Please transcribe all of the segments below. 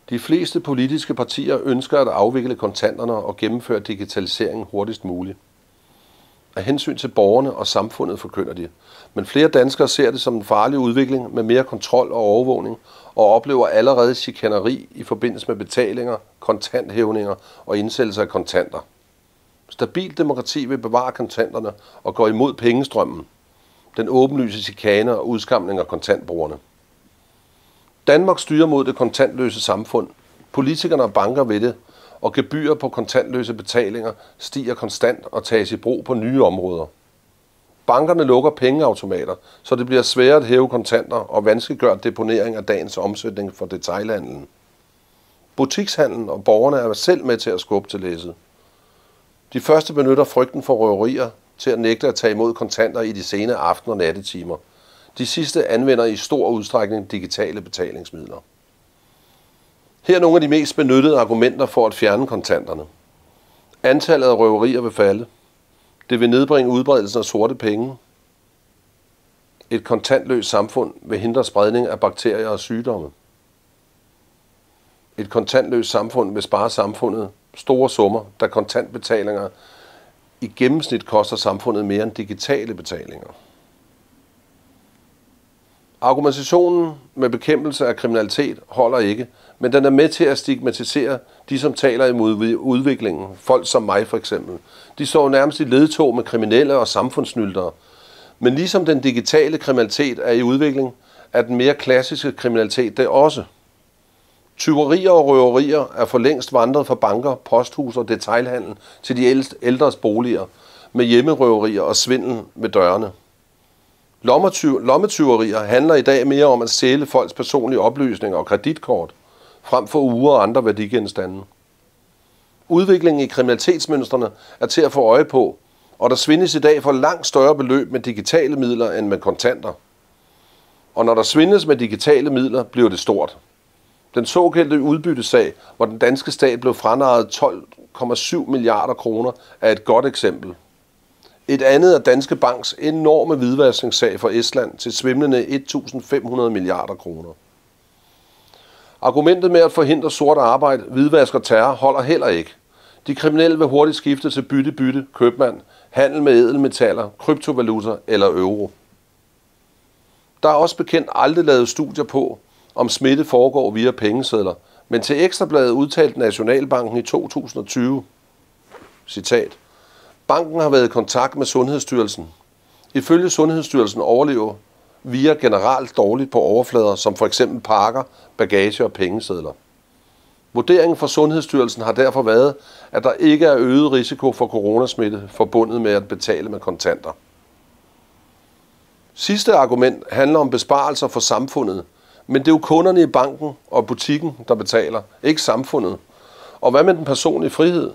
De fleste politiske partier ønsker at afvikle kontanterne og gennemføre digitaliseringen hurtigst muligt. Af hensyn til borgerne og samfundet forkynder de, men flere danskere ser det som en farlig udvikling med mere kontrol og overvågning og oplever allerede chikaneri i forbindelse med betalinger, kontanthævninger og indsættelse af kontanter. Stabilt demokrati vil bevare kontanterne og gå imod pengestrømmen, den åbenlyse chikane og udskamning af kontantbrugerne. Danmark styrer mod det kontantløse samfund. Politikerne og banker ved det, og gebyrer på kontantløse betalinger stiger konstant og tages i brug på nye områder. Bankerne lukker pengeautomater, så det bliver sværere at hæve kontanter og vanskeliggør deponering af dagens omsætning for detailhandlen. Butikshandlen og borgerne er selv med til at skubbe til læsset. De første benytter frygten for røverier til at nægte at tage imod kontanter i de sene aften- og nattetimer. De sidste anvender i stor udstrækning digitale betalingsmidler. Her er nogle af de mest benyttede argumenter for at fjerne kontanterne. Antallet af røverier vil falde. Det vil nedbringe udbredelsen af sorte penge. Et kontantløst samfund vil hindre spredning af bakterier og sygdomme. Et kontantløst samfund vil spare samfundet store summer, da kontantbetalinger i gennemsnit koster samfundet mere end digitale betalinger. Argumentationen med bekæmpelse af kriminalitet holder ikke, men den er med til at stigmatisere de, som taler imod udviklingen. Folk som mig for eksempel. De står nærmest i ledtog med kriminelle og samfundsnyltere. Men ligesom den digitale kriminalitet er i udvikling, er den mere klassiske kriminalitet det også. Tyverier og røverier er for længst vandret fra banker, posthus og detailhandel til de ældres boliger med hjemmerøverier og svindel med dørene. Lommetyverier handler i dag mere om at stjæle folks personlige oplysninger og kreditkort, frem for ure og andre værdigenstande. Udviklingen i kriminalitetsmønstrene er til at få øje på, og der svindes i dag for langt større beløb med digitale midler end med kontanter. Og når der svindes med digitale midler, bliver det stort. Den såkaldte udbyttesag, hvor den danske stat blev franarret 12,7 milliarder kroner, er et godt eksempel. Et andet er Danske Banks enorme hvidvaskningssag for Estland til svimlende 1.500 milliarder kroner. Argumentet med at forhindre sort arbejde, hvidvask og terror holder heller ikke. De kriminelle vil hurtigt skifte til bytte, købmand, handel med ædelmetaller, kryptovaluta eller euro. Der er også bekendt aldrig lavet studier på, om smitte foregår via pengesedler, men til Ekstrabladet udtalte Nationalbanken i 2020, citat, banken har været i kontakt med Sundhedsstyrelsen. Ifølge Sundhedsstyrelsen overlever via generelt dårligt på overflader, som for eksempel pakker, bagage og pengesedler. Vurderingen fra Sundhedsstyrelsen har derfor været, at der ikke er øget risiko for coronasmitte forbundet med at betale med kontanter. Sidste argument handler om besparelser for samfundet, men det er jo kunderne i banken og butikken, der betaler, ikke samfundet. Og hvad med den personlige frihed?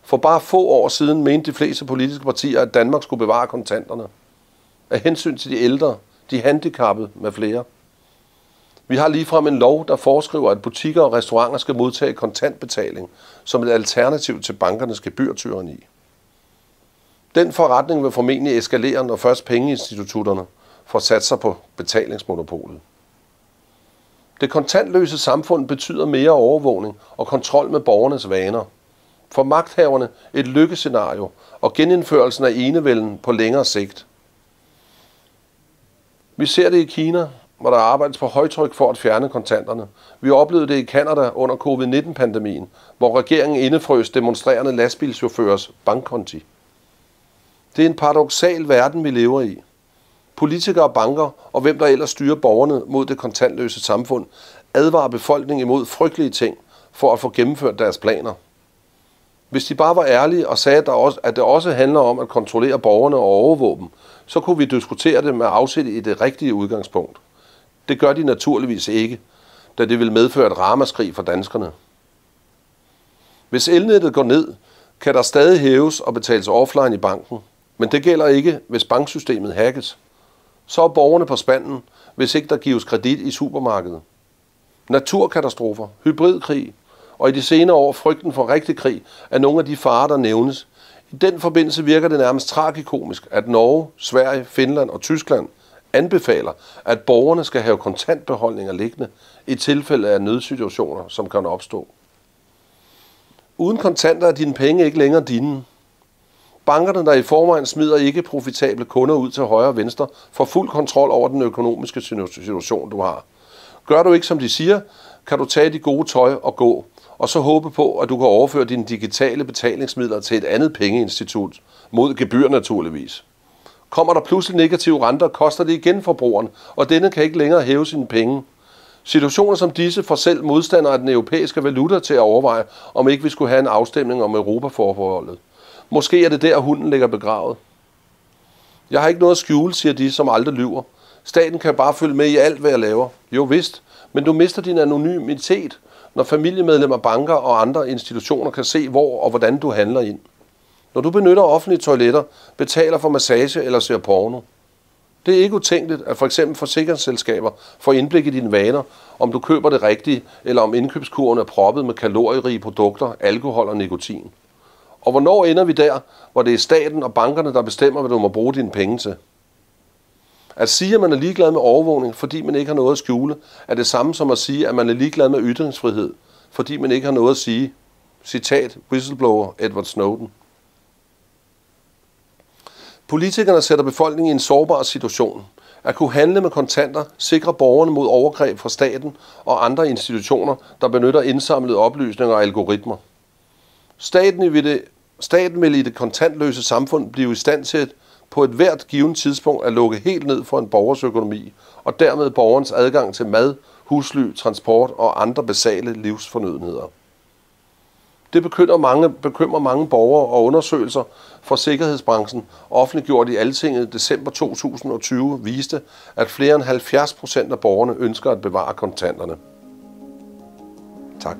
For bare få år siden mente de fleste politiske partier, at Danmark skulle bevare kontanterne. Af hensyn til de ældre, de handicappede med flere. Vi har ligefrem en lov, der foreskriver, at butikker og restauranter skal modtage kontantbetaling som et alternativ til bankernes gebyrtyranni. Den forretning vil formentlig eskalere, når først pengeinstitutterne får sat sig på betalingsmonopolet. Det kontantløse samfund betyder mere overvågning og kontrol med borgernes vaner. For magthaverne et lykkescenario og genindførelsen af enevælden på længere sigt. Vi ser det i Kina, hvor der arbejdes på højtryk for at fjerne kontanterne. Vi oplevede det i Canada under covid-19-pandemien, hvor regeringen indefrøs demonstrerende lastbilschaufførers bankkonti. Det er en paradoksal verden, vi lever i. Politikere og banker, og hvem der ellers styrer borgerne mod det kontantløse samfund, advarer befolkningen imod frygtelige ting for at få gennemført deres planer. Hvis de bare var ærlige og sagde, at det også handler om at kontrollere borgerne og overvåge dem, så kunne vi diskutere det med afsæt i det rigtige udgangspunkt. Det gør de naturligvis ikke, da det vil medføre et ramaskrig for danskerne. Hvis elnettet går ned, kan der stadig hæves og betales offline i banken, men det gælder ikke, hvis banksystemet hackes. Så er borgerne på spanden, hvis ikke der gives kredit i supermarkedet. Naturkatastrofer, hybridkrig og i de senere år frygten for rigtig krig er nogle af de farer, der nævnes. I den forbindelse virker det nærmest tragikomisk, at Norge, Sverige, Finland og Tyskland anbefaler, at borgerne skal have kontantbeholdninger liggende i tilfælde af nødsituationer, som kan opstå. Uden kontanter er dine penge ikke længere dine. Bankerne, der i forvejen smider ikke profitable kunder ud til højre og venstre, får fuld kontrol over den økonomiske situation, du har. Gør du ikke, som de siger, kan du tage de gode tøj og gå, og så håbe på, at du kan overføre dine digitale betalingsmidler til et andet pengeinstitut, mod gebyr naturligvis. Kommer der pludselig negative renter, koster det igen forbrugeren, og denne kan ikke længere hæve sine penge. Situationer som disse får selv modstandere af den europæiske valuta til at overveje, om ikke vi skulle have en afstemning om Europaforbeholdet. Måske er det der, hunden ligger begravet. Jeg har ikke noget at skjule, siger de, som aldrig lyver. Staten kan bare følge med i alt, hvad jeg laver. Jo vist, men du mister din anonymitet, når familiemedlemmer, banker og andre institutioner kan se, hvor og hvordan du handler ind. Når du benytter offentlige toiletter, betaler for massage eller ser porno. Det er ikke utænkeligt, at f.eks. forsikringsselskaber får indblik i dine vaner, om du køber det rigtige, eller om indkøbskurven er proppet med kalorierige produkter, alkohol og nikotin. Og hvornår ender vi der, hvor det er staten og bankerne, der bestemmer, hvad du må bruge dine penge til? At sige, at man er ligeglad med overvågning, fordi man ikke har noget at skjule, er det samme som at sige, at man er ligeglad med ytringsfrihed, fordi man ikke har noget at sige. Citat, whistleblower Edward Snowden. Politikerne sætter befolkningen i en sårbar situation. At kunne handle med kontanter sikrer borgerne mod overgreb fra staten og andre institutioner, der benytter indsamlede oplysninger og algoritmer. Staten vil i det kontantløse samfund blive i stand til på et hvert givet tidspunkt at lukke helt ned for en borgers økonomi, og dermed borgerens adgang til mad, husly, transport og andre basale livsfornødenheder. Det bekymrer mange borgere, og undersøgelser for sikkerhedsbranchen, offentliggjort i Altinget december 2020, viste, at flere end 70% af borgerne ønsker at bevare kontanterne. Tak.